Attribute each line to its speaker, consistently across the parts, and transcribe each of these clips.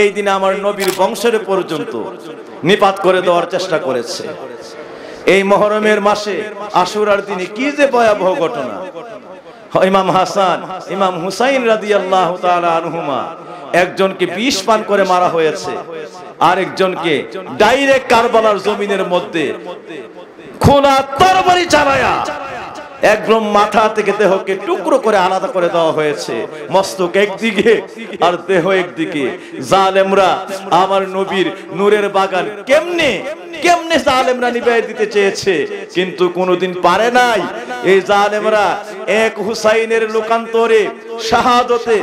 Speaker 1: এই দিনে আমার নবীর বংশের পর্যন্ত নিপাত করে দেওয়ার চেষ্টা করেছে। এই মুহররমের মাসে আশুরার দিনে কি যে ভয়াবহ ঘটনা! ইমাম হাসান, ইমাম হুসাইন রাদিয়াল্লাহু তাআলা আনহুমা একজনকে বিষ পান করে মারা হয়েছে, আরেকজনকে ডাইরেক্ট কারবালার জমিনের মধ্যে খোলা তরবারি চালায়া একদম মাথা থেকে দেহকে টুকরো করে আলাদা করে দেওয়া হয়েছে। মস্তক একদিকে আর দেহ একদিকে। জালেমরা আমার নবীর নূরের বাগান কেমনে কেমনে জালেমরা নিভাই দিতে চেয়েছে, কিন্তু কোনোদিন পারে নাই। এই জালেমরা এক হুসাইনের লোকান্তরে শাহাদতে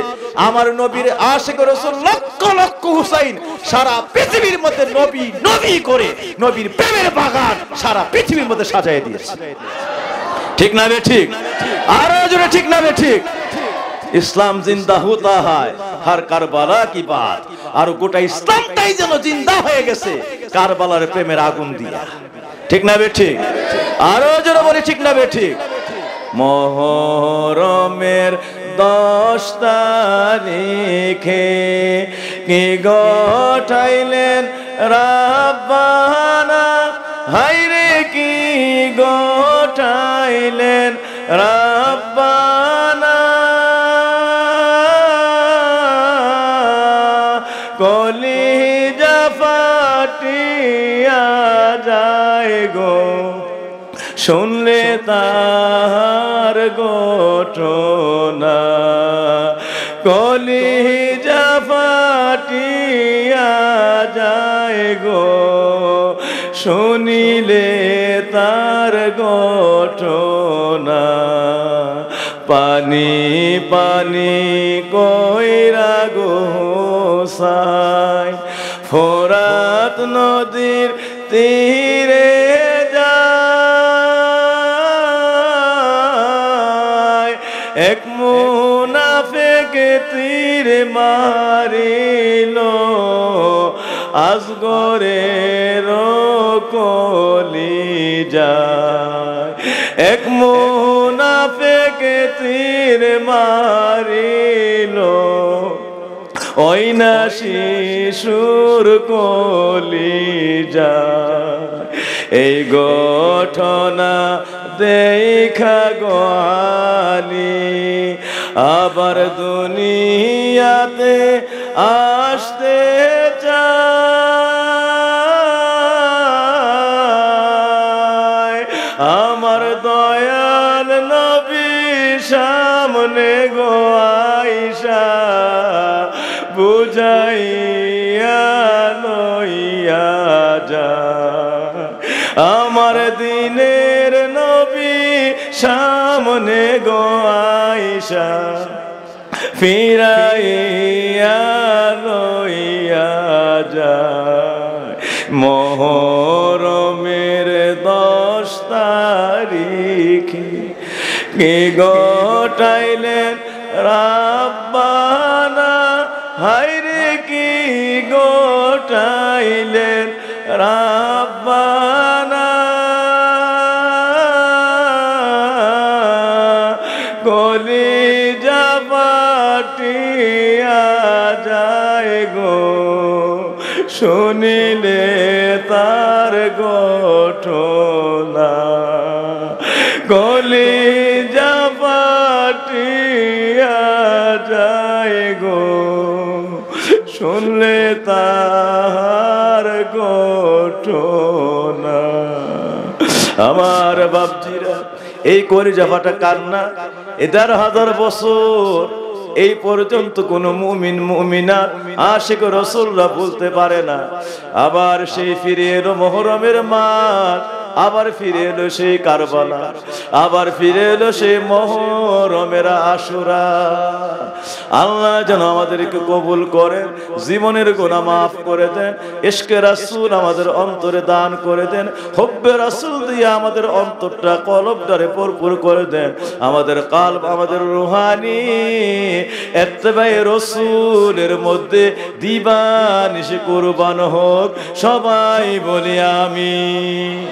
Speaker 1: আমার নবীর আশিক রাসূল লক্ষ লক্ষ হুসাইন সারা পৃথিবীর মধ্যে নবী নবী করে নবীর প্রেমের বাগান সারা পৃথিবীর মধ্যে সাজায় দিয়েছে। ঠিক না বে ঠিক? আরো জোরে ঠিক না বে ঠিক? ইসলাম জিন্দা হতা হয় হর কারবালা কি বাত। আর গোটা ইসলামটাই যেন জিন্দা হয়ে গেছে কারবালার প্রেমের আগুন দিয়া। ঠিক না বে ঠিক? আরো জোরে বলি ঠিক না বে ঠিক? মুহররমের 10 তারিখে কি গোটাইলেন রাব্বানা, হায়রে কি গোটাইলেন রাব্বানা, কলিজা ফাটিয়া যায় গো শুনলে তার ঘটনা, কলিজা ফাটিয়া যায় গো শুনিলে তার ঘটনা। পানি পানি কইরা গো সাই ফোরাত নদীর তীরে যায়, এক মুনাফিক তীর মারিল আসগরের কলিজায়, এক মুনাফিক তীর মারিল ওই না শিশুর কলিজায়। এই ঘটনা দেখা গালি আবার দুনিয়াতে আসতে চায়, আমার দয়াল নবী সামনে গো আইসা বুঝাইয়া লইয়া যায়, আমার দিনের নবী সামনে গো আইসা ফিরাইয়া লইয়া যায়। মুহররমের 10 তারিখে কি গোটাইলেন রাব্বানা, হায়রে কি গোটাইলেন রাব্বানা, কলিজা ফাটিয়া যায় গো শুনিলে তার ঘটনা, কলিজা ফাটিয়া যায় গো শুনলে তার ঘটনা। আমার বাপজিরা, এই কলিজা ফাটা কান্না 11,000 বছর এই পর্যন্ত কোন মুমিন মুমিনা আশিক রাসূলরা বলতে পারে না। আবার সেই ফিরে এলো মুহররমের মাস, আবার ফিরে এলো সেই কারবালা, আবার ফিরে এলো সেই মুহররমের আশুরা। আল্লাহ যেন আমাদেরকে কবুল করেন, জীবনের গুনাহ মাফ করে দেন, ইশকে রাসূল আমাদের অন্তরে দান করে দেন, হুব্বে রাসূল দিয়ে আমাদের অন্তরটা কলবটারে ভরপুর করে দেন, আমাদের কলব আমাদের রুহানি ইত্তেবায়ে রাসূলের মধ্যে দিবানিশি কুরবান হোক। সবাই বলি আমিন।